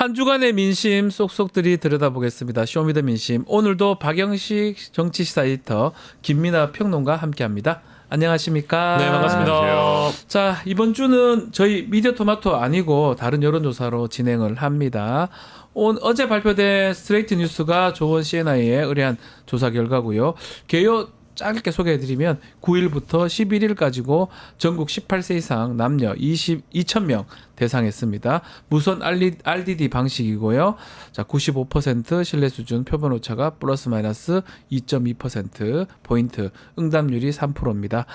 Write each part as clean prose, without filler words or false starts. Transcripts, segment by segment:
한 주간의 민심 쏙쏙들이 들여다보겠습니다. 쇼미더민심. 오늘도 박영식 정치시사 에디터 김민아 평론가 함께합니다. 안녕하십니까? 네, 반갑습니다. 안녕하세요. 자, 이번 주는 저희 미디어토마토 아니고 다른 여론조사로 진행을 합니다. 어제 발표된 스트레이트 뉴스가 조원 CNI에 의뢰한 조사 결과고요. 개요 짧게 소개해드리면 9일부터 11일까지고 전국 18세 이상 남녀 2,000명 대상했습니다. 무선 RDD 방식이고요. 자, 95% 신뢰 수준 표본 오차가 플러스 마이너스 2.2% 포인트, 응답률이 3%입니다.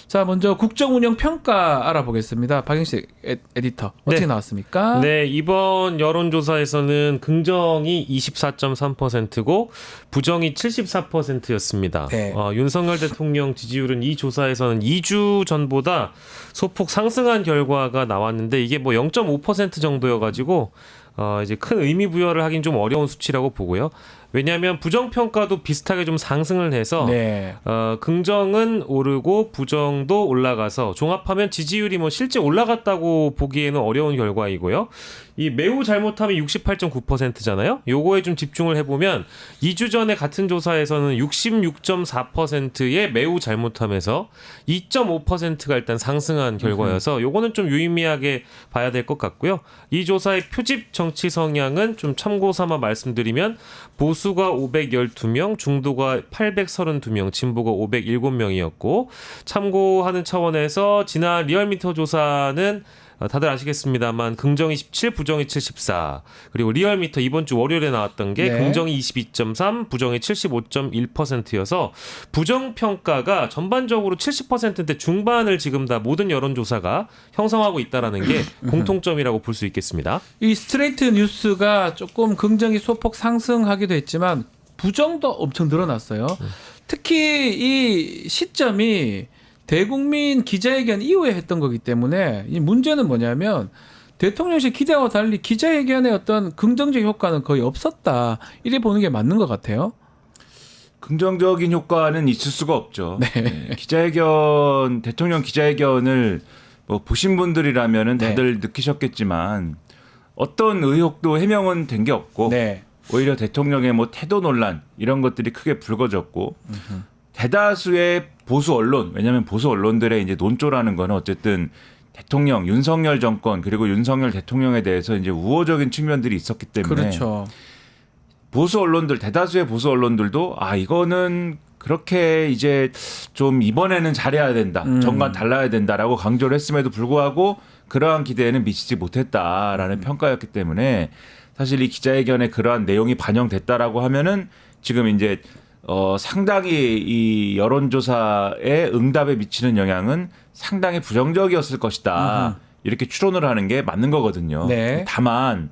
자, 먼저 국정운영 평가 알아보겠습니다. 박영식 에디터 어떻게 네. 나왔습니까? 네, 이번 여론조사에서는 긍정이 24.3%고 부정이 74%였습니다. 네. 윤석열 대통령 지지율은 이 조사에서는 2주 전보다 소폭 상승한 결과가 나왔는데 이게 뭐 0.5% 정도여가지고 이제 큰 의미 부여를 하긴 좀 어려운 수치라고 보고요. 왜냐하면 부정평가도 비슷하게 좀 상승을 해서 네. 긍정은 오르고 부정도 올라가서 종합하면 지지율이 뭐 실제 올라갔다고 보기에는 어려운 결과이고요. 이 매우 잘못하면 68.9%잖아요. 요거에 좀 집중을 해보면 2주 전에 같은 조사에서는 66.4%의 매우 잘못함에서 2.5%가 일단 상승한 결과여서 요거는 좀 유의미하게 봐야 될 것 같고요. 이 조사의 표집 정치 성향은 좀 참고 삼아 말씀드리면 보수가 512명, 중도가 832명, 진보가 507명이었고 참고하는 차원에서 지난 리얼미터 조사는 다들 아시겠습니다만 긍정이 17, 부정이 74. 그리고 리얼미터 이번 주 월요일에 나왔던 게 네. 긍정이 22.3, 부정이 75.1%여서 부정평가가 전반적으로 70%대 중반을 지금 다 모든 여론조사가 형성하고 있다는 게 공통점이라고 볼 수 있겠습니다. 이 스트레이트 뉴스가 조금 긍정이 소폭 상승하기도 했지만 부정도 엄청 늘어났어요. 특히 이 시점이 대국민 기자회견 이후에 했던 거기 때문에 이 문제는 뭐냐면 대통령실 기대와 달리 기자회견의 어떤 긍정적 효과는 거의 없었다. 이래 보는 게 맞는 것 같아요. 긍정적인 효과는 있을 수가 없죠. 네. 기자회견, 대통령 기자회견을 뭐 보신 분들이라면은 다들 느끼셨겠지만 어떤 의혹도 해명은 된 게 없고 네. 오히려 대통령의 뭐 태도 논란 이런 것들이 크게 불거졌고 대다수의 보수 언론, 왜냐하면 보수 언론들의 이제 논조라는 거는 어쨌든 대통령, 윤석열 정권 그리고 윤석열 대통령에 대해서 이제 우호적인 측면들이 있었기 때문에 그렇죠. 보수 언론들, 대다수의 보수 언론들도 이거는 그렇게 이제 좀 이번에는 잘해야 된다. 정관 달라야 된다라고 강조를 했음에도 불구하고 그러한 기대에는 미치지 못했다라는 평가였기 때문에 사실 이 기자회견에 그러한 내용이 반영됐다라고 하면은 지금 이제 상당히 이 여론조사의 응답에 미치는 영향은 상당히 부정적이었을 것이다. 이렇게 추론을 하는 게 맞는 거거든요. 네. 다만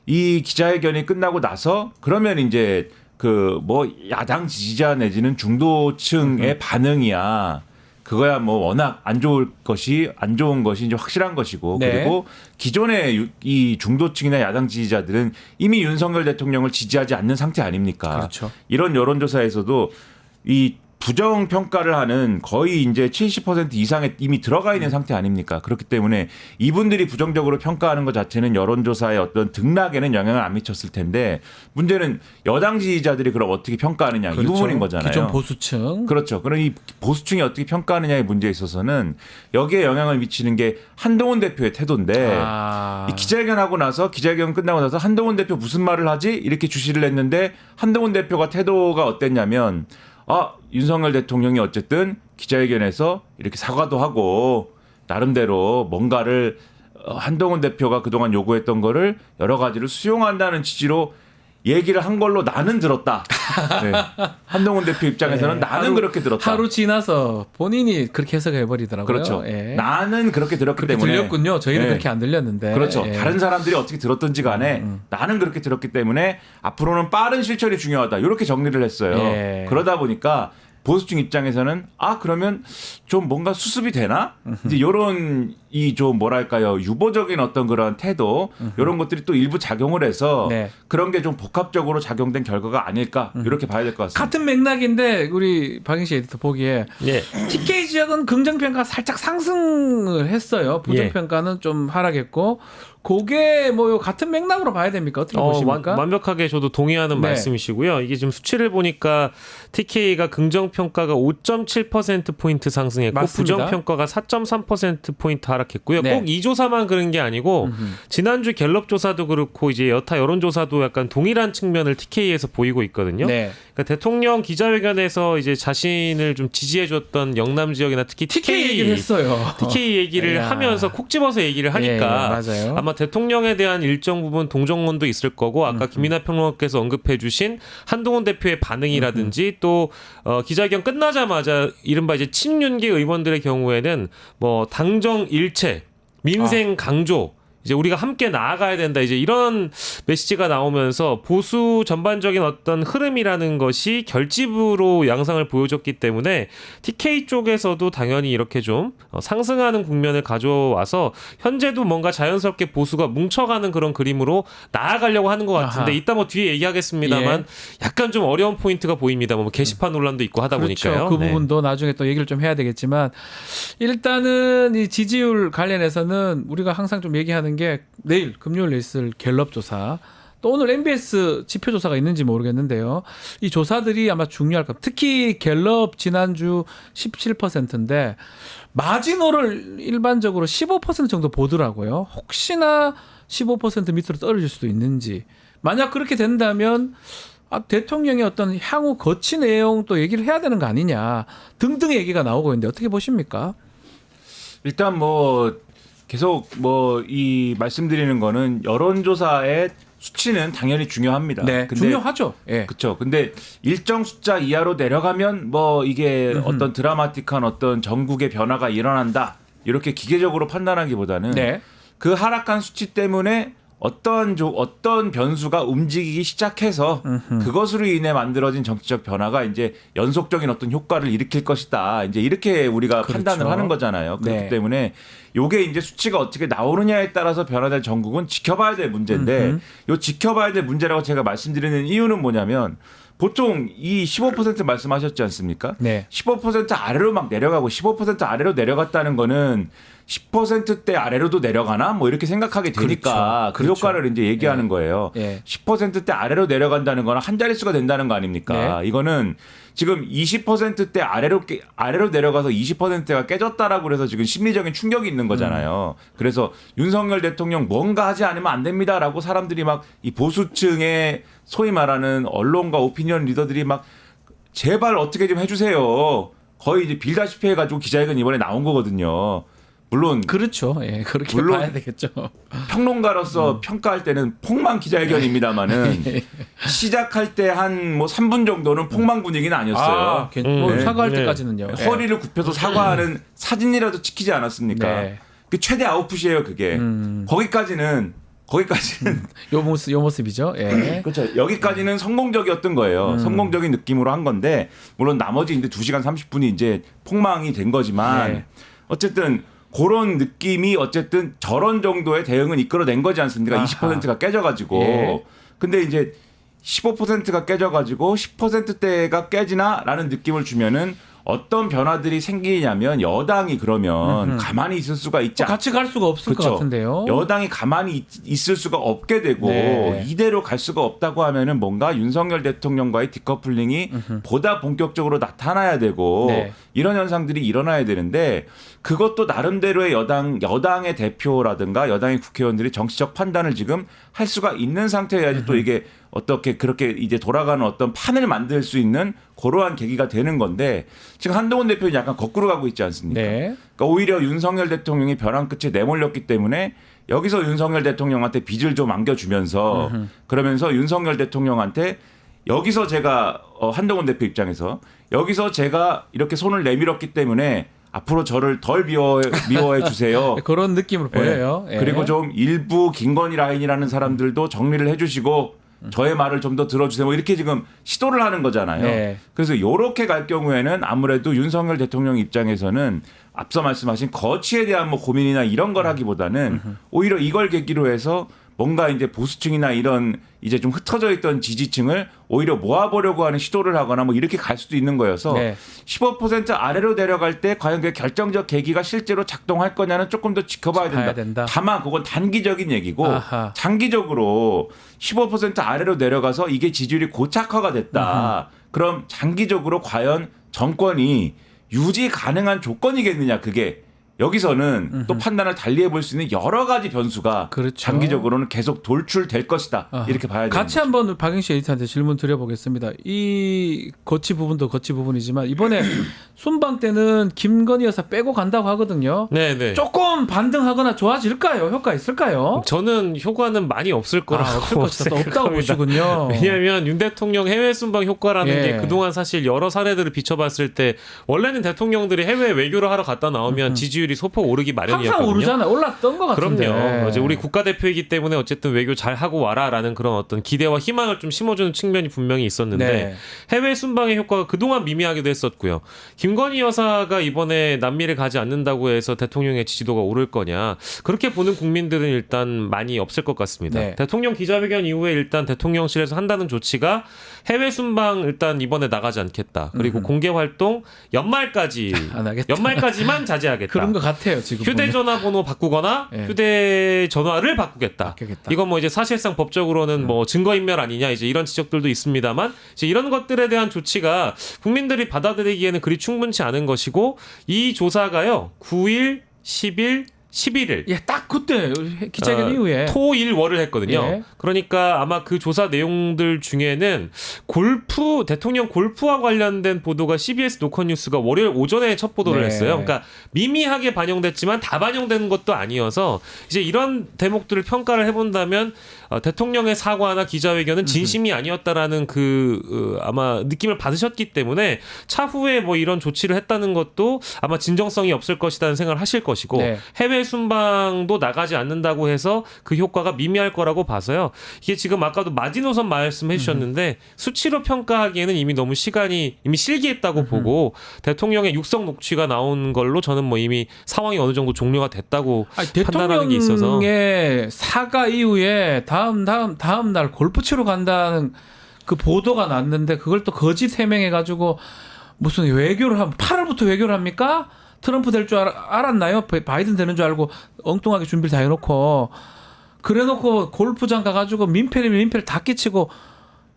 이 기자회견이 끝나고 나서 그러면 이제 그 뭐 야당 지지자 내지는 중도층의 반응이야. 그거야 뭐 워낙 안 좋은 것이 이제 확실한 것이고 네. 그리고 기존의 이 중도층이나 야당 지지자들은 이미 윤석열 대통령을 지지하지 않는 상태 아닙니까? 그렇죠. 이런 여론조사에서도 이 부정 평가를 하는 거의 이제 70% 이상에 이미 들어가 있는 상태 아닙니까? 그렇기 때문에 이분들이 부정적으로 평가하는 것 자체는 여론조사의 어떤 등락에는 영향을 안 미쳤을 텐데 문제는 여당 지지자들이 그럼 어떻게 평가하느냐 그렇죠. 이 부분인 거잖아요. 기존 보수층. 그렇죠. 그럼 이 보수층이 어떻게 평가하느냐의 문제에 있어서는 여기에 영향을 미치는 게 한동훈 대표의 태도인데 이 기자회견하고 나서 기자회견 끝나고 나서 한동훈 대표 무슨 말을 하지? 이렇게 주시를 했는데 한동훈 대표가 태도가 어땠냐면 윤석열 대통령이 어쨌든 기자회견에서 이렇게 사과도 하고 나름대로 뭔가를 한동훈 대표가 그동안 요구했던 거를 여러 가지를 수용한다는 취지로 얘기를 한 걸로 나는 들었다. 네. 한동훈 대표 입장에서는 나는 그렇게 들었다. 하루 지나서 본인이 그렇게 해석해 버리더라고요. 그렇죠. 나는 그렇게 들었기 그렇게 때문에 들렸군요. 저희는 네. 그렇게 안 들렸는데. 그렇죠. 예. 다른 사람들이 어떻게 들었든지 간에 나는 그렇게 들었기 때문에 앞으로는 빠른 실천이 중요하다. 이렇게 정리를 했어요. 예. 그러다 보니까 보수층 입장에서는 그러면 좀 뭔가 수습이 되나? 이제 이런 이 좀 뭐랄까요 유보적인 어떤 그런 태도 이런 것들이 또 일부 작용을 해서 네. 그런 게 좀 복합적으로 작용된 결과가 아닐까 이렇게 봐야 될 것 같습니다. 같은 맥락인데 우리 박영식 에디터 보기에 예. TK 지역은 긍정평가 살짝 상승을 했어요. 부정평가는 좀 하락했고 그게 뭐 같은 맥락으로 봐야 됩니까? 어떻게 보십니까? 완벽하게 저도 동의하는 네. 말씀이시고요. 이게 지금 수치를 보니까 TK가 긍정 평가가 5.7% 포인트 상승했고 맞습니다. 부정 평가가 4.3% 포인트 하락했고요. 네. 꼭 이 조사만 그런 게 아니고 지난주 갤럽 조사도 그렇고 이제 여타 여론 조사도 약간 동일한 측면을 TK에서 보이고 있거든요. 네. 그러니까 대통령 기자회견에서 이제 자신을 좀 지지해줬던 영남 지역이나 특히 TK 얘기를 했어요. TK 얘기를 야. 하면서 콕 집어서 얘기를 하니까 예, 맞아요. 아마 대통령에 대한 일정 부분 동정론도 있을 거고 아까 김민하 평론가께서 언급해주신 한동훈 대표의 반응이라든지 또 기자회견 끝나자마자 이른바 이제 친윤계 의원들의 경우에는 뭐 당정 일체, 민생 강조. 이제 우리가 함께 나아가야 된다. 이제 이런 메시지가 나오면서 보수 전반적인 어떤 흐름이라는 것이 결집으로 양상을 보여줬기 때문에 TK 쪽에서도 당연히 이렇게 좀 상승하는 국면을 가져와서 현재도 뭔가 자연스럽게 보수가 뭉쳐가는 그런 그림으로 나아가려고 하는 것 같은데 아하. 이따 뭐 뒤에 얘기하겠습니다만 약간 좀 어려운 포인트가 보입니다. 뭐 게시판 논란도 있고 하다 그렇죠. 보니까요. 그 네. 부분도 나중에 또 얘기를 좀 해야 되겠지만 일단은 이 지지율 관련해서는 우리가 항상 좀 얘기하는 게 내일 금요일에 있을 갤럽 조사 또 오늘 MBS 지표 조사가 있는지 모르겠는데요. 이 조사들이 아마 중요할 겁니다. 특히 갤럽 지난주 17%인데 마지노를 일반적으로 15% 정도 보더라고요. 혹시나 15% 밑으로 떨어질 수도 있는지. 만약 그렇게 된다면 대통령의 어떤 향후 거치 내용 또 얘기를 해야 되는 거 아니냐 등등의 얘기가 나오고 있는데 어떻게 보십니까? 일단 뭐 계속 뭐 이 말씀드리는 거는 여론조사의 수치는 당연히 중요합니다. 네, 근데 중요하죠. 예. 그렇죠. 근데 일정 숫자 이하로 내려가면 뭐 이게 어떤 드라마틱한 어떤 전국의 변화가 일어난다. 이렇게 기계적으로 판단하기보다는 네. 그 하락한 수치 때문에 어떤 변수가 움직이기 시작해서 그것으로 인해 만들어진 정치적 변화가 이제 연속적인 어떤 효과를 일으킬 것이다. 이제 이렇게 우리가 그렇죠. 판단을 하는 거잖아요. 그렇기 네. 때문에 요게 이제 수치가 어떻게 나오느냐에 따라서 변화될 전국은 지켜봐야 될 문제인데 요 지켜봐야 될 문제라고 제가 말씀드리는 이유는 뭐냐면 보통 이 15% 말씀하셨지 않습니까? 네. 15% 아래로 막 내려가고 15% 아래로 내려갔다는 거는 10%대 아래로도 내려가나 뭐 이렇게 생각하게 되니까 그렇죠. 그 그렇죠. 효과를 이제 얘기하는 거예요. 예. 10%대 아래로 내려간다는 거는 한 자릿수가 된다는 거 아닙니까? 네. 이거는 지금 20%대 아래로 내려가서 20%가 깨졌다라고 그래서 지금 심리적인 충격이 있는 거잖아요. 그래서 윤석열 대통령 뭔가 하지 않으면 안 됩니다라고 사람들이 막 이 보수층의 소위 말하는 언론과 오피니언 리더들이 막 제발 어떻게 좀 해주세요. 거의 이제 빌다시피 해가지고 기자회견 이번에 나온 거거든요. 물론 그렇죠. 예, 그렇게 물론 봐야 되겠죠. 평론가로서 평가할 때는 폭망 기자회견입니다만은 시작할 때 한 뭐 3분 정도는 폭망 분위기는 아니었어요. 뭐 네. 사과할 네. 때까지는요. 예. 허리를 굽혀서 사과하는 사진이라도 찍히지 않았습니까? 네. 그 최대 아웃풋이에요, 그게. 거기까지는 요 모습이죠. 예. 그렇죠. 여기까지는 성공적이었던 거예요. 성공적인 느낌으로 한 건데 물론 나머지 이제 2시간 30분이 이제 폭망이 된 거지만 네. 어쨌든 그런 느낌이 어쨌든 저런 정도의 대응은 이끌어낸 거지 않습니까? 아하. 20%가 깨져가지고. 예. 근데 이제 15%가 깨져가지고 10%대가 깨지나라는 느낌을 주면은 어떤 변화들이 생기냐면 여당이 그러면 가만히 있을 수가 있지 않 같이 갈 수가 없을 것 같은데요. 여당이 가만히 있을 수가 없게 되고 네. 이대로 갈 수가 없다고 하면은 뭔가 윤석열 대통령과의 디커플링이 보다 본격적으로 나타나야 되고 네. 이런 현상들이 일어나야 되는데 그것도 나름대로의 여당의 대표라든가 여당의 국회의원들이 정치적 판단을 지금 할 수가 있는 상태여야지 또 이게 어떻게 그렇게 이제 돌아가는 어떤 판을 만들 수 있는 그러한 계기가 되는 건데 지금 한동훈 대표는 약간 거꾸로 가고 있지 않습니까? 네. 그러니까 오히려 윤석열 대통령이 벼랑 끝에 내몰렸기 때문에 여기서 윤석열 대통령한테 빚을 좀 안겨주면서 그러면서 윤석열 대통령한테 여기서 제가 한동훈 대표 입장에서 여기서 제가 이렇게 손을 내밀었기 때문에 앞으로 저를 덜 미워해 주세요. 그런 느낌으로 보여요. 예. 예. 그리고 좀 일부 김건희 라인이라는 사람들도 정리를 해주시고 저의 말을 좀 더 들어주세요. 뭐 이렇게 지금 시도를 하는 거잖아요. 네. 그래서 이렇게 갈 경우에는 아무래도 윤석열 대통령 입장에서는 앞서 말씀하신 거취에 대한 뭐 고민이나 이런 걸 하기보다는 오히려 이걸 계기로 해서 뭔가 이제 보수층이나 이런 이제 좀 흩어져 있던 지지층을 오히려 모아보려고 하는 시도를 하거나 뭐 이렇게 갈 수도 있는 거여서 네. 15% 아래로 내려갈 때 과연 그 결정적 계기가 실제로 작동할 거냐는 조금 더 지켜봐야 된다. 다만 그건 단기적인 얘기고 아하. 장기적으로 15% 아래로 내려가서 이게 지지율이 고착화가 됐다. 그럼 장기적으로 과연 정권이 유지 가능한 조건이겠느냐 그게 여기서는 또 판단을 달리해 볼 수 있는 여러 가지 변수가 그렇죠. 장기적으로는 계속 돌출될 것이다. 이렇게 봐야 됩니다. 같이 한번 박영식 에디터한테 질문 드려보겠습니다. 이 거치 부분도 거치 부분이지만 이번에 순방 때는 김건희 여사 빼고 간다고 하거든요. 네네. 조금 반등하거나 좋아질까요? 효과 있을까요? 저는 효과는 많이 없을 거라고 없을 것이다. 또 없다고 생각합니다. 보시군요. 왜냐하면 윤 대통령 해외 순방 효과라는 예. 게 그동안 사실 여러 사례들을 비춰봤을 때 원래는 대통령들이 해외 외교를 하러 갔다 나오면 지지율이 소폭 오르기 마련이었거든요. 항상 오르잖아. 올랐던 것 같은데. 그럼요. 이제 우리 국가대표이기 때문에 어쨌든 외교 잘 하고 와라라는 그런 어떤 기대와 희망을 좀 심어주는 측면이 분명히 있었는데 네. 해외 순방의 효과가 그동안 미미하기도 했었고요. 김건희 여사가 이번에 남미를 가지 않는다고 해서 대통령의 지지도가 오를 거냐 그렇게 보는 국민들은 일단 많이 없을 것 같습니다. 네. 대통령 기자회견 이후에 일단 대통령실에서 한다는 조치가 해외 순방 일단 이번에 나가지 않겠다. 그리고 공개 활동 연말까지 안 하겠다. 연말까지만 자제하겠다. 그런 것 같아요. 지금 휴대전화 번호 바꾸거나 예. 휴대전화를 바꾸겠다. 바꾸겠다. 이건 뭐 이제 사실상 법적으로는 뭐 증거인멸 아니냐 이제 이런 지적들도 있습니다만 이제 이런 것들에 대한 조치가 국민들이 받아들이기에는 그리 충분치 않은 것이고 이 조사가요 9일, 10일, 11일 예, 딱 그때 기자회견 이후에 토일월을 했거든요. 예. 그러니까 아마 그 조사 내용들 중에는 대통령 골프와 관련된 보도가 CBS 노컷뉴스가 월요일 오전에 첫 보도를 네. 했어요. 그러니까 미미하게 반영됐지만 다 반영되는 것도 아니어서 이제 이런 대목들을 평가를 해본다면 대통령의 사과나 기자회견은 진심이 아니었다라는 아마 느낌을 받으셨기 때문에 차후에 뭐 이런 조치를 했다는 것도 아마 진정성이 없을 것이라는 생각을 하실 것이고 네. 해외 순방도 나가지 않는다고 해서 그 효과가 미미할 거라고 봐서요. 이게 지금 아까도 마지노선 말씀해 주셨는데 수치로 평가하기에는 이미 너무 시간이 이미 실기했다고 보고 대통령의 육성 녹취가 나온 걸로 저는 뭐 이미 상황이 어느 정도 종료가 됐다고 판단하는 게 있어서 대통령의 사과 이후에 다음 날 골프 치러 간다는 그 보도가 났는데 그걸 또 거짓 해명해 가지고 무슨 외교를 하면 8월부터 외교를 합니까? 트럼프 될 줄 알았나요? 바이든 되는 줄 알고 엉뚱하게 준비를 다 해놓고 그래놓고 골프장 가가지고 민폐를 다 끼치고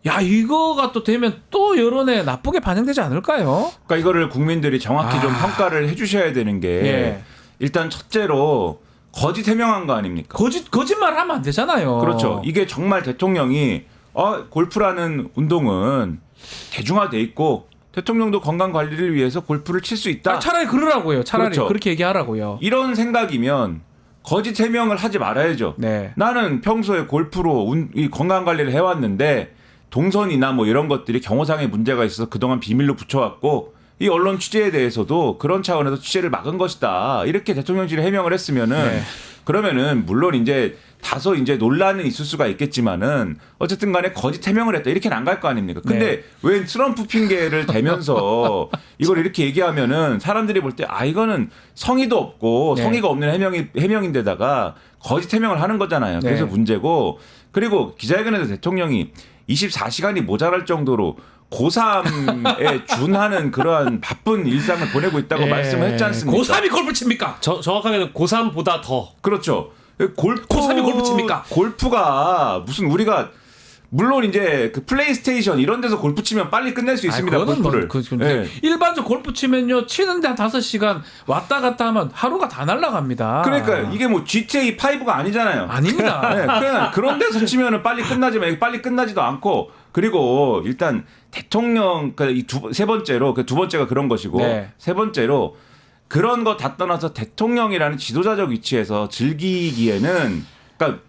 야 이거가 또 되면 또 여론에 나쁘게 반영되지 않을까요? 그러니까 이거를 국민들이 정확히 좀 평가를 해주셔야 되는 게 예. 일단 첫째로 거짓 해명한 거 아닙니까? 거짓말 하면 안 되잖아요. 그렇죠. 이게 정말 대통령이 골프라는 운동은 대중화돼 있고 대통령도 건강 관리를 위해서 골프를 칠 수 있다. 차라리 그러라고요. 차라리 그렇죠. 그렇게 얘기하라고요. 이런 생각이면 거짓 해명을 하지 말아야죠. 네. 나는 평소에 골프로 이 건강 관리를 해왔는데 동선이나 뭐 이런 것들이 경호상의 문제가 있어서 그동안 비밀로 붙여왔고 이 언론 취재에 대해서도 그런 차원에서 취재를 막은 것이다. 이렇게 대통령실이 해명을 했으면은 네. 그러면은 물론 이제 다소 이제 논란은 있을 수가 있겠지만은 어쨌든 간에 거짓 해명을 했다. 이렇게는 안 갈 거 아닙니까? 근데 네. 왜 트럼프 핑계를 대면서 이걸 이렇게 얘기하면은 사람들이 볼 때 이거는 성의도 없고 네. 성의가 없는 해명인데다가 거짓 해명을 하는 거잖아요. 그래서 네. 문제고 그리고 기자회견에서 대통령이 24시간이 모자랄 정도로 고3에 준하는 그러한 바쁜 일상을 보내고 있다고 예. 말씀을 했지 않습니까? 고3이 골프 칩니까? 정확하게는 고3보다 더 그렇죠. 고3이 골프 칩니까? 골프가 무슨 우리가 물론 이제 그 플레이스테이션 이런 데서 골프 치면 빨리 끝낼 수 있습니다. 그거는 골프를. 근데 일반적 골프 치면요. 치는데 한 5시간 왔다 갔다 하면 하루가 다 날아갑니다. 그러니까 이게 뭐 GTA 5가 아니잖아요. 아닙니다. 네, 그냥 그런 데서 치면은 빨리 끝나지만 빨리 끝나지도 않고 그리고 일단 대통령 세 번째로 두 번째가 그런 것이고 네. 세 번째로 그런 거 다 떠나서 대통령이라는 지도자적 위치에서 즐기기에는 그러니까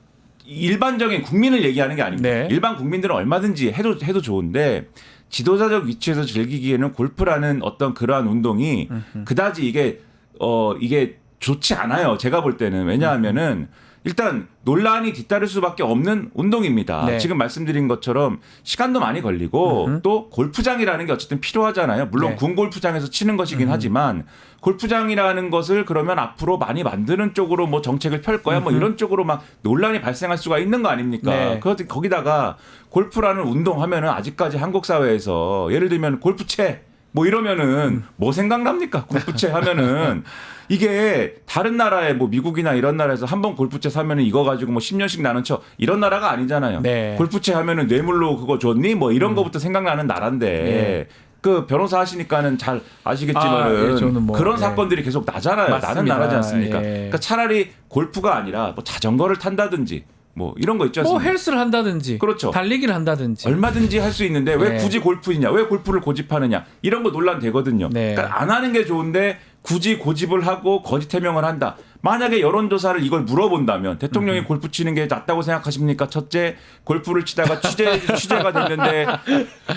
일반적인 국민을 얘기하는 게 아닙니다. 네. 일반 국민들은 얼마든지 해도 좋은데 지도자적 위치에서 즐기기에는 골프라는 어떤 그러한 운동이 그다지 이게 좋지 않아요. 제가 볼 때는 왜냐하면은 일단 논란이 뒤따를 수밖에 없는 운동입니다. 네. 지금 말씀드린 것처럼 시간도 많이 걸리고 또 골프장이라는 게 어쨌든 필요하잖아요. 물론 네. 군 골프장에서 치는 것이긴 하지만 골프장이라는 것을 그러면 앞으로 많이 만드는 쪽으로 뭐 정책을 펼 거야 뭐 이런 쪽으로 막 논란이 발생할 수가 있는 거 아닙니까? 네. 거기다가 골프라는 운동 하면은 아직까지 한국 사회에서 예를 들면 골프채 뭐 이러면은 뭐 생각납니까? 골프채 하면은 이게 다른 나라에 뭐 미국이나 이런 나라에서 한 번 골프채 사면은 이거 가지고 뭐 10년씩 나는 척 이런 나라가 아니잖아요. 네. 골프채 하면은 뇌물로 그거 줬니? 뭐 이런 거부터 생각나는 나라인데 네. 그 변호사 하시니까는 잘 아시겠지만은 예, 저는 뭐, 그런 예. 사건들이 계속 나잖아요. 나는 맞습니다. 나라지 않습니까? 예. 그러니까 차라리 골프가 아니라 뭐 자전거를 탄다든지 뭐 이런 거 있지 뭐 않습니까? 헬스를 한다든지, 그렇죠. 달리기를 한다든지. 얼마든지 할 수 있는데 왜 네. 굳이 골프이냐? 왜 골프를 고집하느냐? 이런 거 논란 되거든요. 네. 그러니까 안 하는 게 좋은데 굳이 고집을 하고 거짓 해명을 한다. 만약에 여론조사를 이걸 물어본다면 대통령이 골프 치는 게 낫다고 생각하십니까? 첫째, 골프를 치다가 취재가 됐는데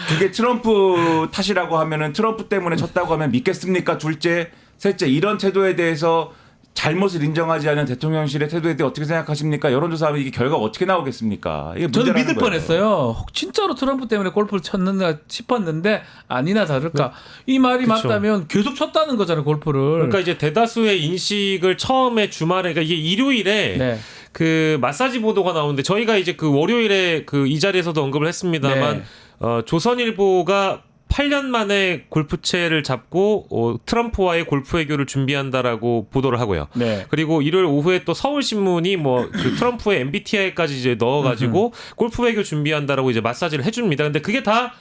그게 트럼프 탓이라고 하면은 트럼프 때문에 졌다고 하면 믿겠습니까? 둘째, 셋째, 이런 태도에 대해서 잘못을 인정하지 않은 대통령실의 태도에 대해 어떻게 생각하십니까? 여론조사하면 이게 결과가 어떻게 나오겠습니까? 이게 저는 문제라는 믿을 거예요. 뻔했어요. 진짜로 트럼프 때문에 골프를 쳤는가 싶었는데 아니나 다를까. 이 말이 그쵸. 맞다면 계속 쳤다는 거잖아요, 골프를. 그러니까 이제 대다수의 인식을 처음에 주말에 그러니까 이게 일요일에 네. 그 마사지 보도가 나오는데 저희가 이제 그 월요일에 그 이 자리에서도 언급을 했습니다만 네. 조선일보가 8년 만에 골프채를 잡고 트럼프와의 골프 외교를 준비한다라고 보도를 하고요. 네. 그리고 일요일 오후에 또 서울신문이 뭐 그 트럼프의 MBTI까지 이제 넣어가지고 골프 외교 준비한다라고 이제 마사지를 해줍니다. 근데 그게 다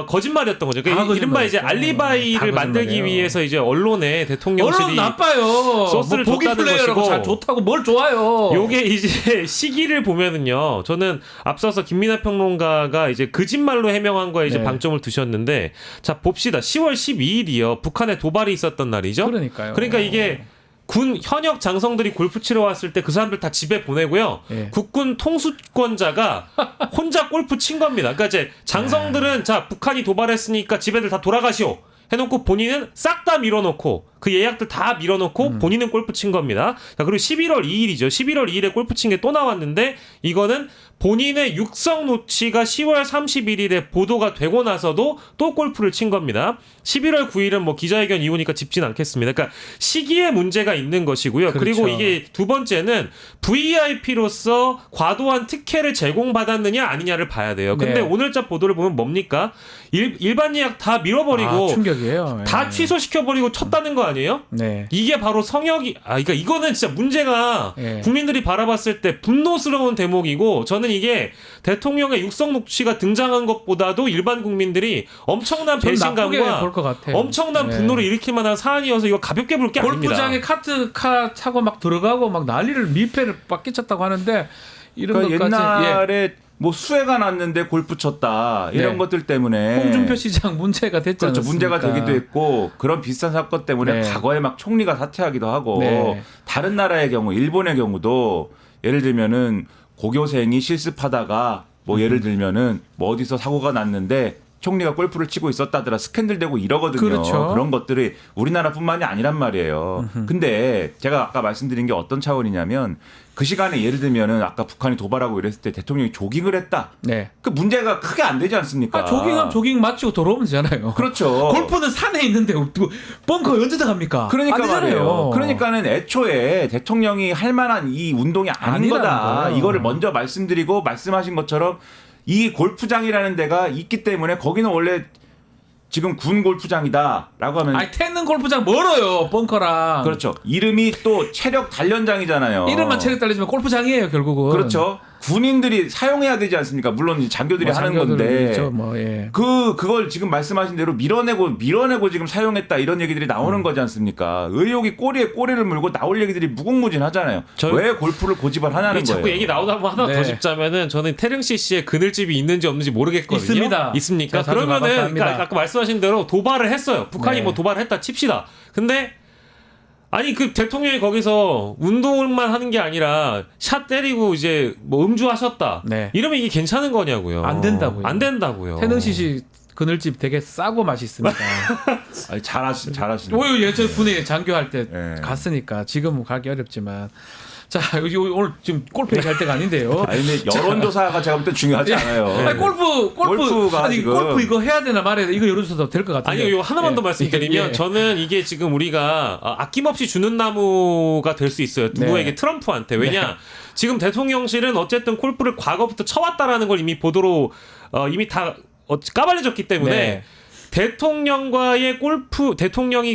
거짓말이었던 거죠. 그러니까 다 이른바 이제 거짓말이었죠. 알리바이를 다 만들기 거짓말이에요. 위해서 이제 언론에 언론 대통령실이 나빠요. 소스를 뭐 보기 줬다는 플레이어라고 것이고 잘 좋다고 뭘 좋아요. 요게 이제 시기를 보면은요. 저는 앞서서 김민하 평론가가 이제 거짓말로 해명한 거에 이제 네. 방점을 두셨는데 자 봅시다. 10월 12일이요. 북한에 도발이 있었던 날이죠. 그러니까요. 그러니까 이게 군 현역 장성들이 골프 치러 왔을 때 그 사람들 다 집에 보내고요. 예. 국군 통수권자가 혼자 골프 친 겁니다. 그러니까 이제 장성들은 자 북한이 도발했으니까 집애들 다 돌아가시오. 해놓고 본인은 싹 다 밀어놓고 그 예약들 다 밀어놓고 본인은 골프 친 겁니다. 자 그리고 11월 2일이죠. 11월 2일에 골프 친 게 또 나왔는데 이거는 본인의 육성 노치가 10월 31일에 보도가 되고 나서도 또 골프를 친 겁니다. 11월 9일은 뭐 기자회견 이후니까 짚진 않겠습니다. 그러니까 시기에 문제가 있는 것이고요. 그렇죠. 그리고 이게 두 번째는 VIP로서 과도한 특혜를 제공받았느냐 아니냐를 봐야 돼요. 근데 네. 오늘자 보도를 보면 뭡니까? 일반 예약 다 밀어버리고 충격이에요. 다 예. 취소시켜버리고 쳤다는 거 아니에요? 네. 이게 바로 그러니까 이거는 진짜 문제가 예. 국민들이 바라봤을 때 분노스러운 대목이고 저는 이게 대통령의 육성 녹취가 등장한 것보다도 일반 국민들이 엄청난 좀 나쁘게 배신감과 볼 것 같아요. 엄청난 네. 분노를 일으킬 만한 사안이어서 이거 가볍게 볼 게 아닙니다. 골프장에 카트카 타고 막 들어가고 막 난리를 밀폐를 막 끼쳤다고 하는데 이런 그러니까 것까지 옛날에 뭐 수해가 났는데 골프 쳤다 이런 네. 것들 때문에 홍준표 시장 문제가 됐지 그렇죠. 않습니까? 문제가 되기도 했고 그런 비슷한 사건 때문에 네. 과거에 막 총리가 사퇴하기도 하고 네. 다른 나라의 경우 일본의 경우도 예를 들면은 고교생이 실습하다가 뭐 예를 들면은 뭐 어디서 사고가 났는데 총리가 골프를 치고 있었다더라 스캔들 되고 이러거든요. 그렇죠. 그런 것들이 우리나라뿐만이 아니란 말이에요. 근데 제가 아까 말씀드린 게 어떤 차원이냐면 그 시간에 예를 들면은 아까 북한이 도발하고 이랬을 때 대통령이 조깅을 했다. 네. 그 문제가 크게 안 되지 않습니까? 조깅하면 조깅 마치고 돌아오면 되잖아요. 그렇죠. 골프는 산에 있는데 벙커 언제 들어갑니까? 그러니까 안 되잖아요. 말이에요. 그러니까는 애초에 대통령이 할 만한 이 운동이 아닌 아니라는 거다. 거예요. 이거를 먼저 말씀드리고 말씀하신 것처럼 이 골프장이라는 데가 있기 때문에 거기는 원래 지금 군 골프장이다라고 하면 아니 태는 골프장 멀어요 벙커랑. 그렇죠. 이름이 또 체력 단련장이잖아요. 이름만 체력 달리지만 골프장이에요 결국은. 그렇죠. 군인들이 사용해야 되지 않습니까? 물론 이 장교들이 뭐 하는 장교들이 건데. 있죠, 뭐, 예. 그걸 지금 말씀하신 대로 밀어내고 지금 사용했다 이런 얘기들이 나오는 거지 않습니까? 의혹이 꼬리에 꼬리를 물고 나올 얘기들이 무궁무진하잖아요. 왜 골프를 고집을 하냐는 거예요. 자꾸 얘기 나오다 보면 하나 네. 더 짚자면은 저는 태릉 CC에 그늘집이 있는지 없는지 모르겠거든요. 있습니다. 있습니까? 제가 자주 가봐서 그러면은 압니다. 그러니까 아까 말씀하신 대로 도발을 했어요. 북한이 네. 뭐 도발을 했다 칩시다. 근데 아니 그 대통령이 거기서 운동만 하는 게 아니라 샷 때리고 이제 뭐 음주하셨다. 네. 이러면 이게 괜찮은 거냐고요. 안 된다고요. 안 된다고요. 태능시시 그늘집 되게 싸고 맛있습니다. 잘하시네. 오, 예전 군에 장교할 때 네. 갔으니까 지금은 가기 어렵지만 자, 여기 오늘 지금 골프 얘기할 때가 아닌데요. 아니 근데 여론조사가 제가 볼 때 중요하지 않아요. 아니, 골프가 아니 지금 골프 이거 해야 되나 말해야 돼. 이거 여론조사도 될 것 같은데. 아니요, 이거 하나만 더 말씀드리면 예. 저는 이게 지금 우리가 아낌없이 주는 나무가 될 수 있어요. 누구에게 네. 트럼프한테. 왜냐 지금 대통령실은 어쨌든 골프를 과거부터 쳐왔다라는 걸 이미 보도로 이미 다 까발려졌기 때문에 네. 대통령이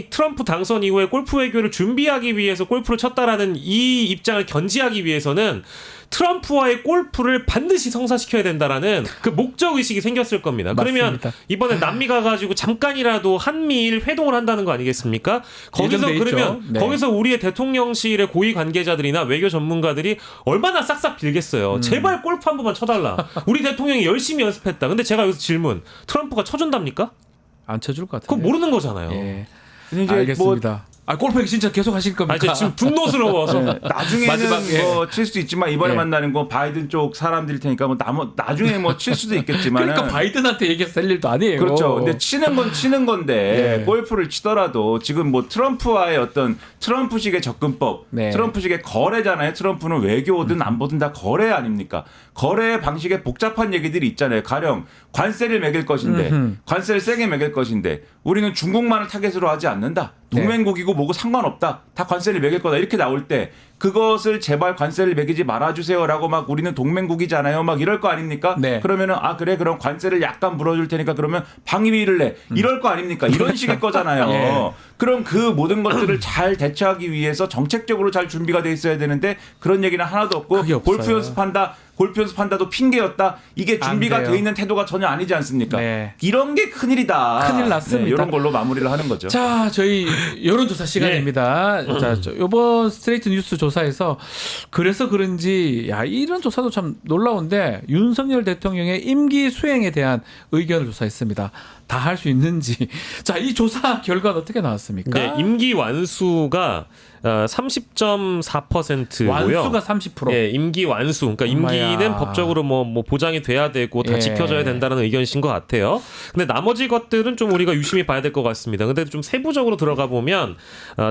트럼프 당선 이후에 골프 외교를 준비하기 위해서 골프를 쳤다라는 이 입장을 견지하기 위해서는 트럼프와의 골프를 반드시 성사시켜야 된다라는 그 목적 의식이 생겼을 겁니다. 그러면 맞습니다. 이번에 남미 가가지고 잠깐이라도 한미일 회동을 한다는 거 아니겠습니까? 거기서 예정돼 그러면 있죠. 네. 거기서 우리의 대통령실의 고위 관계자들이나 외교 전문가들이 얼마나 싹싹 빌겠어요. 제발 골프 한 번만 쳐달라. 우리 대통령이 열심히 연습했다. 근데 제가 여기서 질문: 트럼프가 쳐준답니까? 안 쳐줄 것 같아요. 그건 모르는 거잖아요. 예. 근데 이제 알겠습니다. 골프 얘기 진짜 계속 하실 겁니까? 아, 지금 분노스러워서. 나중에는 마지막, 뭐 칠 수도 있지만 이번에 예. 만나는 거 바이든 쪽 사람들일 테니까 뭐 나중에 뭐 칠 수도 있겠지만 그러니까 바이든한테 얘기해서 될 일도 아니에요. 그렇죠. 근데 치는 건 치는 건데 예. 골프를 치더라도 지금 뭐 트럼프와의 어떤 트럼프식의 접근법, 네. 트럼프식의 거래잖아요. 트럼프는 외교든 안보든 다 거래 아닙니까? 거래 방식에 복잡한 얘기들이 있잖아요. 가령 관세를 매길 것인데 관세를 세게 매길 것인데 우리는 중국만을 타겟으로 하지 않는다. 동맹국이고 뭐고 상관없다. 다 관세를 매길 거다. 이렇게 나올 때 그것을 제발 관세를 매기지 말아주세요라고 막 우리는 동맹국이잖아요. 막 이럴 거 아닙니까? 네. 그러면은 그래 그럼 관세를 약간 물어줄 테니까 그러면 방위비를 내. 이럴 거 아닙니까? 이런 식일 거잖아요. 예. 그럼 그 모든 것들을 잘 대처하기 위해서 정책적으로 잘 준비가 돼 있어야 되는데 그런 얘기는 하나도 없고 그게 없어요. 골프 연습한다도 핑계였다. 이게 안 준비가 돼요. 돼 있는 태도가 전혀 아니지 않습니까? 네. 이런 게 큰일이다. 큰일 났습니다. 네, 이런 걸로 마무리를 하는 거죠. 자, 저희 여론조사 시간입니다. 자, 이번 스트레이트 뉴스 조사에서 그래서 그런지 이런 조사도 참 놀라운데 윤석열 대통령의 임기 수행에 대한 의견을 조사했습니다. 다 할 수 있는지. 자, 이 조사 결과는 어떻게 나왔습니까? 네, 임기 완수가 30.4%고요. 완수가 30%. 예, 임기 완수. 그러니까 임기는 엄마야. 법적으로 뭐 보장이 돼야 되고 다 예. 지켜져야 된다는 의견이신 것 같아요. 근데 나머지 것들은 좀 우리가 유심히 봐야 될 것 같습니다. 근데 좀 세부적으로 들어가 보면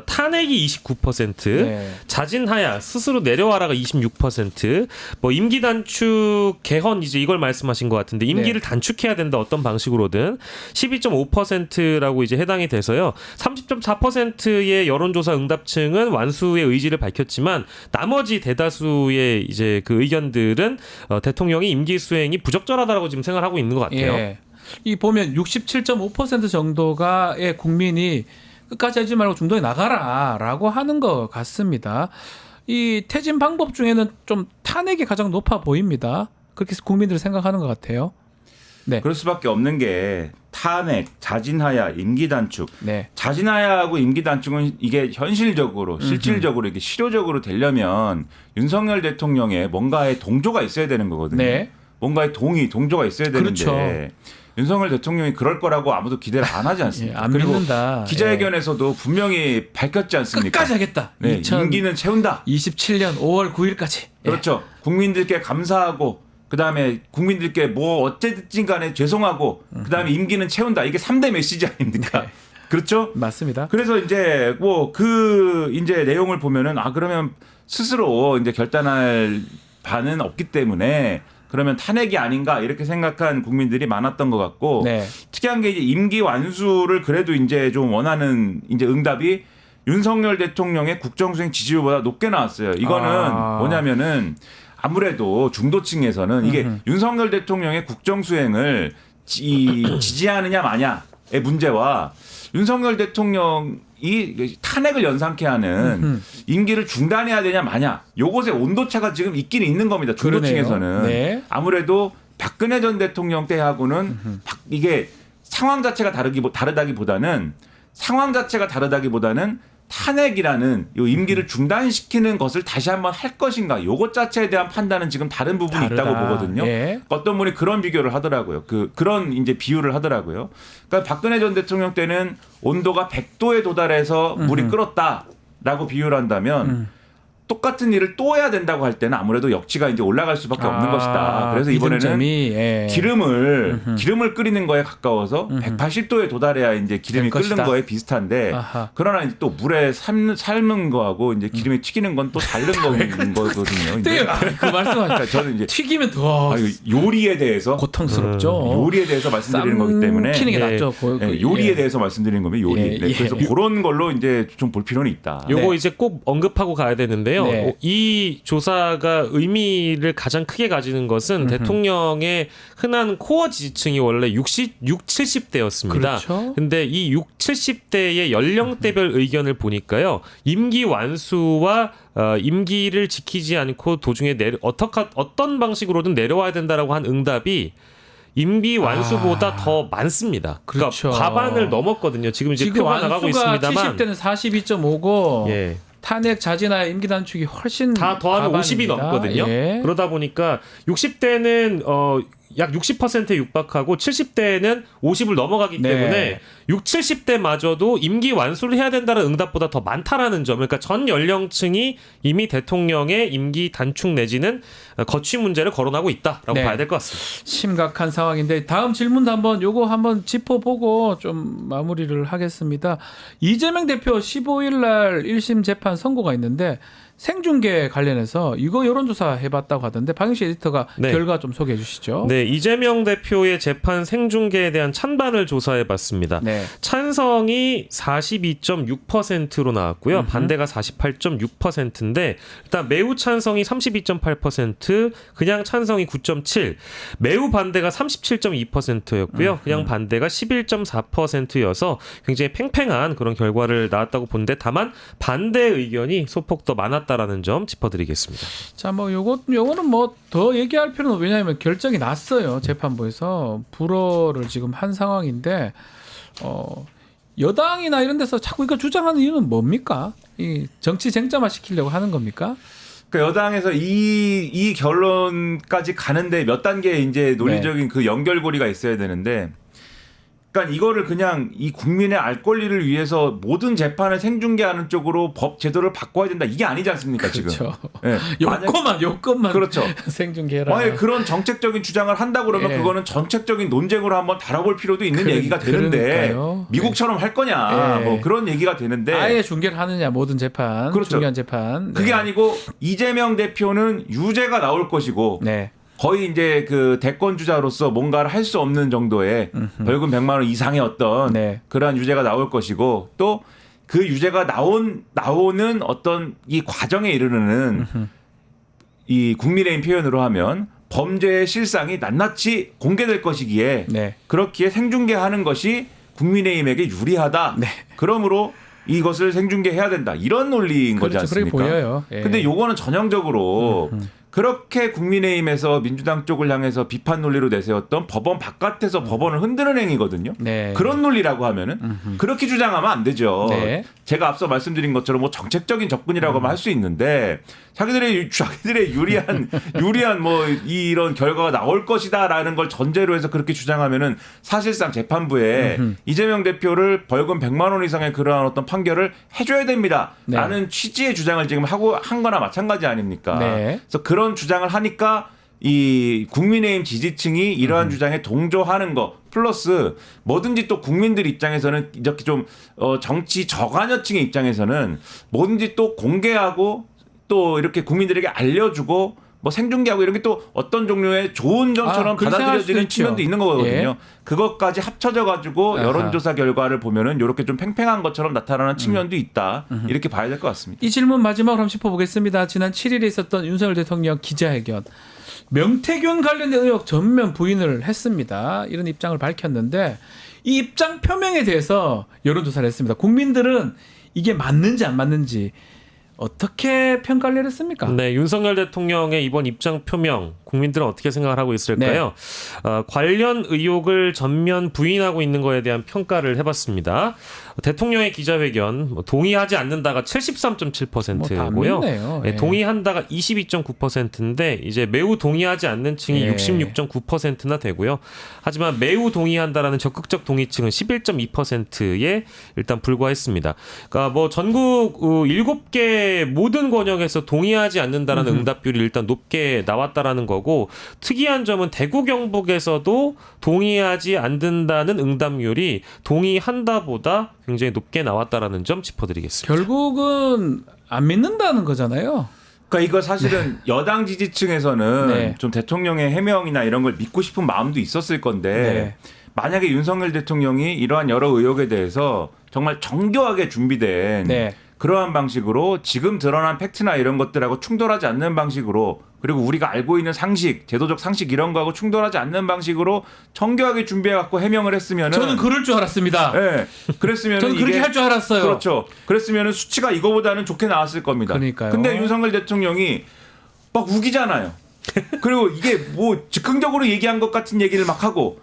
탄핵이 29%, 네. 자진 하야, 스스로 내려와라가 26%, 뭐 임기 단축 개헌 이제 이걸 말씀하신 것 같은데 임기를 네. 단축해야 된다 어떤 방식으로든 12.5%라고 이제 해당이 돼서요. 30.4%의 여론조사 응답층은 완수의 의지를 밝혔지만 나머지 대다수의 이제 그 의견들은 대통령이 임기 수행이 부적절하다라고 지금 생각을 하고 있는 것 같아요. 예. 이 보면 67.5% 정도가의 국민이 끝까지 하지 말고 중도에 나가라라고 하는 것 같습니다. 이 퇴진 방법 중에는 좀 탄핵이 가장 높아 보입니다. 그렇게 국민들이 생각하는 것 같아요. 네. 그럴 수밖에 없는 게 탄핵, 자진하야, 임기 단축. 네. 자진하야하고 임기 단축은 이게 현실적으로, 실질적으로 이게 실효적으로 되려면 윤석열 대통령의 뭔가의 동조가 있어야 되는 거거든요. 네. 뭔가의 동조가 있어야 되는데 그렇죠. 윤석열 대통령이 그럴 거라고 아무도 기대를 안 하지 않습니까? 예, 안 그리고 믿는다. 기자회견에서도 분명히 밝혔지 않습니까? 끝까지 하겠다. 네, 임기는 채운다. 27년 5월 9일까지. 그렇죠. 국민들께 감사하고 그다음에 국민들께 뭐 어쨌든 간에 죄송하고 그다음에 임기는 채운다. 이게 3대 메시지 아닙니까? 그렇죠? 맞습니다. 그래서 이제 뭐 그 이제 내용을 보면은 그러면 스스로 이제 결단할 바는 없기 때문에 그러면 탄핵이 아닌가 이렇게 생각한 국민들이 많았던 것 같고 네. 특이한 게 이제 임기 완수를 그래도 이제 좀 원하는 이제 응답이 윤석열 대통령의 국정수행 지지율보다 높게 나왔어요. 이거는 뭐냐면은 아무래도 중도층에서는 이게 윤석열 대통령의 국정수행을 지지하느냐 마냐의 문제와 윤석열 대통령이 탄핵을 연상케 하는 임기를 중단해야 되냐 마냐 요것의 온도차가 지금 있긴 있는 겁니다. 중도층에서는. 네. 아무래도 박근혜 전 대통령 때하고는 이게 상황 자체가 다르다기보다는 탄핵이라는 요 임기를 중단시키는 것을 다시 한번 할 것인가 요것 자체에 대한 판단은 지금 다른 부분이 다르다. 있다고 보거든요. 예. 어떤 분이 그런 비교를 하더라고요. 그런 이제 비유를 하더라고요. 그러니까 박근혜 전 대통령 때는 온도가 100도에 도달해서 물이 끓었다라고 비유를 한다면 똑같은 일을 또 해야 된다고 할 때는 아무래도 역치가 이제 올라갈 수밖에 없는 것이다. 그래서 이번에는 기름점이, 예. 기름을 끓이는 거에 가까워서 180도에 도달해야 이제 기름이 될 끓는 것이다. 거에 비슷한데 아하. 그러나 이제 또 물에 삶은 거하고 이제 기름에 튀기는 건 또 다른 거거든요. 이제. 그 말씀하니까 그러니까 저는 이제 튀기면 더 요리에 대해서 고통스럽죠. 요리에 대해서 말씀드리는 거기 때문에 튀는 게 예. 낫죠. 요리에 예. 대해서 말씀드리는 거면 요리. 예, 예. 그래서 그런 걸로 이제 좀 볼 필요는 있다. 요거 네. 이제 꼭 언급하고 가야 되는데요. 네. 이 조사가 의미를 가장 크게 가지는 것은 대통령의 흔한 코어 지지층이 원래 60, 70대였습니다. 그렇죠. 근데 이 6, 70대의 연령대별 의견을 보니까요. 임기 완수와 임기를 지키지 않고 도중에 어떤 방식으로든 내려와야 된다라고 한 응답이 임기 완수보다 더 많습니다. 그렇죠. 그러니까 과반을 넘었거든요. 지금 이제 표가 나가고 있습니다만 70대는 42.5고 예. 탄핵 자진하에 임기 단축이 훨씬 다 더하면 50이 과반입니다. 넘거든요. 예. 그러다 보니까 60대는 약 60%에 육박하고 70대는 50을 넘어가기 네. 때문에 6, 70대마저도 임기 완수를 해야 된다는 응답보다 더 많다라는 점. 그러니까 전 연령층이 이미 대통령의 임기 단축 내지는 거취 문제를 거론하고 있다라고 네. 봐야 될 것 같습니다. 심각한 상황인데 다음 질문도 한번 짚어보고 좀 마무리를 하겠습니다. 이재명 대표 15일 날 1심 재판 선고가 있는데 생중계 관련해서 이거 여론조사 해봤다고 하던데 박영식 에디터가 네. 결과 좀 소개해 주시죠. 네, 이재명 대표의 재판 생중계에 대한 찬반을 조사해봤습니다. 네. 찬성이 42.6%로 나왔고요. 반대가 48.6%인데 일단 매우 찬성이 32.8%, 그냥 찬성이 9.7%, 매우 반대가 37.2%였고요. 그냥 반대가 11.4%여서 굉장히 팽팽한 그런 결과를 나왔다고 보는데 다만 반대 의견이 소폭 더 많았다라는 점 짚어드리겠습니다. 자, 뭐 요거는 뭐 더 얘기할 필요는 왜냐하면 결정이 났어요. 재판부에서 불허를 지금 한 상황인데 여당이나 이런 데서 자꾸 이거 주장하는 이유는 뭡니까? 이 정치 쟁점화 시키려고 하는 겁니까? 그러니까 여당에서 이 결론까지 가는데 몇 단계 이제 논리적인 그 연결고리가 있어야 되는데, 그러니까 이거를 그냥 이 국민의 알 권리를 위해서 모든 재판을 생중계하는 쪽으로 법 제도를 바꿔야 된다, 이게 아니지 않습니까 지금? 그렇죠. 네. 요것만 그렇죠. 생중계해라. 만약에 그런 정책적인 주장을 한다 그러면 예. 그거는 정책적인 논쟁으로 한번 다뤄볼 필요도 있는 얘기가 되는데 그러니까요. 미국처럼 할 거냐, 예. 뭐 그런 얘기가 되는데 아예 중계를 하느냐 모든 재판, 그렇죠. 중요한 재판. 그게 네. 아니고 이재명 대표는 유죄가 나올 것이고 네. 거의 이제 그 대권 주자로서 뭔가를 할 수 없는 정도의 벌금 100만 원 이상의 어떤 네. 그러한 유죄가 나올 것이고, 또 그 유죄가 나오는 어떤 이 과정에 이르는 이 국민의힘 표현으로 하면 범죄의 실상이 낱낱이 공개될 것이기에 네. 그렇기에 생중계하는 것이 국민의힘에게 유리하다. 네. 그러므로 이것을 생중계해야 된다. 이런 논리인 거지 그렇죠. 그렇게 않습니까? 보여요. 예. 근데 요거는 전형적으로 그렇게 국민의힘에서 민주당 쪽을 향해서 비판 논리로 내세웠던 법원 바깥에서 법원을 흔드는 행위거든요. 네. 그런 논리라고 하면은 그렇게 주장하면 안 되죠. 네. 제가 앞서 말씀드린 것처럼 뭐 정책적인 접근이라고 하면 할 수 있는데 자기들의 유리한 뭐 이런 결과가 나올 것이다라는 걸 전제로 해서 그렇게 주장하면은 사실상 재판부에 이재명 대표를 벌금 100만 원 이상의 그러한 어떤 판결을 해줘야 됩니다라는 취지의 주장을 지금 한 거나 마찬가지 아닙니까? 네. 그래서 그런 주장을 하니까 이 국민의힘 지지층이 이러한 주장에 동조하는 거 플러스 뭐든지 또 국민들 입장에서는 이렇게 좀 정치 저관여층의 입장에서는 뭐든지 또 공개하고 또 이렇게 국민들에게 알려주고 뭐 생중계하고 이런 게 또 어떤 종류의 좋은 점처럼 그렇게 생각할 수도 받아들여지는 있죠. 측면도 있는 거거든요. 예. 그것까지 합쳐져 가지고 아하. 여론조사 결과를 보면은 이렇게 좀 팽팽한 것처럼 나타나는 측면도 있다. 이렇게 봐야 될 것 같습니다. 이 질문 마지막으로 한번 짚어보겠습니다. 지난 7일에 있었던 윤석열 대통령 기자회견. 명태균 관련된 의혹 전면 부인을 했습니다. 이런 입장을 밝혔는데 이 입장 표명에 대해서 여론조사를 했습니다. 국민들은 이게 맞는지 안 맞는지 어떻게 평가를 내렸습니까? 네, 윤석열 대통령의 이번 입장 표명 국민들은 어떻게 생각을 하고 있을까요? 관련 의혹을 전면 부인하고 있는 거에 대한 평가를 해봤습니다. 대통령의 기자회견 동의하지 않는다가 73.7%고요. 뭐 예. 동의한다가 22.9%인데 이제 매우 동의하지 않는 층이 예. 66.9%나 되고요. 하지만 매우 동의한다라는 적극적 동의층은 11.2%에 일단 불과했습니다. 그러니까 뭐 전국 7개 모든 권역에서 동의하지 않는다라는 응답률이 일단 높게 나왔다라는 거고 특이한 점은 대구 경북에서도 동의하지 않는다는 응답률이 동의한다보다 굉장히 높게 나왔다라는 점 짚어드리겠습니다. 결국은 안 믿는다는 거잖아요. 그러니까 이거 사실은 여당 지지층에서는 네. 좀 대통령의 해명이나 이런 걸 믿고 싶은 마음도 있었을 건데 네. 만약에 윤석열 대통령이 이러한 여러 의혹에 대해서 정말 정교하게 준비된 네. 그러한 방식으로 지금 드러난 팩트나 이런 것들하고 충돌하지 않는 방식으로 그리고 우리가 알고 있는 상식, 제도적 상식 이런 거하고 충돌하지 않는 방식으로 정교하게 준비해갖고 해명을 했으면은 저는 그럴 줄 알았습니다. 네, 그랬으면 저는 그렇게 할 줄 알았어요. 그렇죠. 그랬으면은 수치가 이거보다는 좋게 나왔을 겁니다. 그러니까요. 근데 윤석열 대통령이 막 우기잖아요. 그리고 이게 뭐 즉흥적으로 얘기한 것 같은 얘기를 막 하고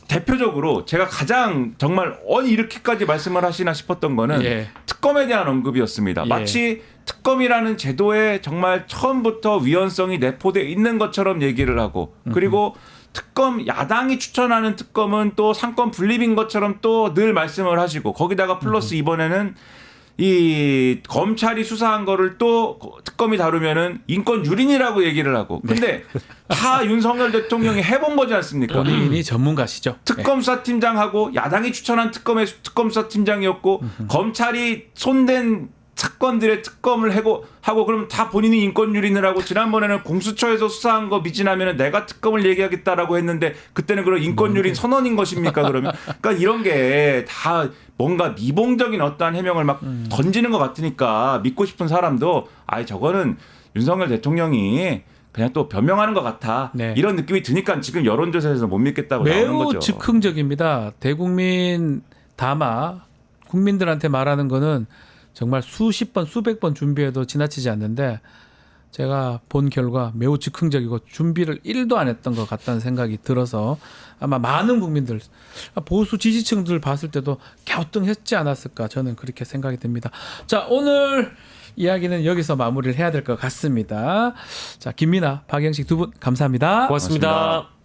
대표적으로 제가 가장 정말 이렇게까지 말씀을 하시나 싶었던 거는 예. 특검에 대한 언급이었습니다. 예. 마치 특검이라는 제도에 정말 처음부터 위헌성이 내포되어 있는 것처럼 얘기를 하고 그리고 특검 야당이 추천하는 특검은 또 상권 분립인 것처럼 또 늘 말씀을 하시고 거기다가 플러스 이번에는 이 검찰이 수사한 거를 또 특검이 다루면은 인권 유린이라고 얘기를 하고 근데 다 윤석열 대통령이 해본 거지 않습니까? 본인이 전문가시죠. 특검수사팀장하고 야당이 추천한 특검의 특검수사팀장이었고 검찰이 손댄 사건들의 특검을 하고 그럼 다 본인이 인권 유린을 하고 지난번에는 공수처에서 수사한 거 미진하면 내가 특검을 얘기하겠다라고 했는데 그때는 그런 인권 유린 선언인 것입니까 그러면 그러니까 이런 게 다 뭔가 미봉적인 어떠한 해명을 막 던지는 것 같으니까 믿고 싶은 사람도 저거는 윤석열 대통령이 그냥 또 변명하는 것 같아 네. 이런 느낌이 드니까 지금 여론조사에서 못 믿겠다고 나오는 매우 거죠. 즉흥적입니다. 대국민 담아 국민들한테 말하는 거는 정말 수십 번 수백 번 준비해도 지나치지 않는데 제가 본 결과 매우 즉흥적이고 준비를 1도 안 했던 것 같다는 생각이 들어서 아마 많은 국민들 보수 지지층들 봤을 때도 갸우뚱했지 않았을까 저는 그렇게 생각이 듭니다. 자 오늘 이야기는 여기서 마무리를 해야 될 것 같습니다. 자 김민아, 박영식 두 분 감사합니다. 고맙습니다. 고맙습니다.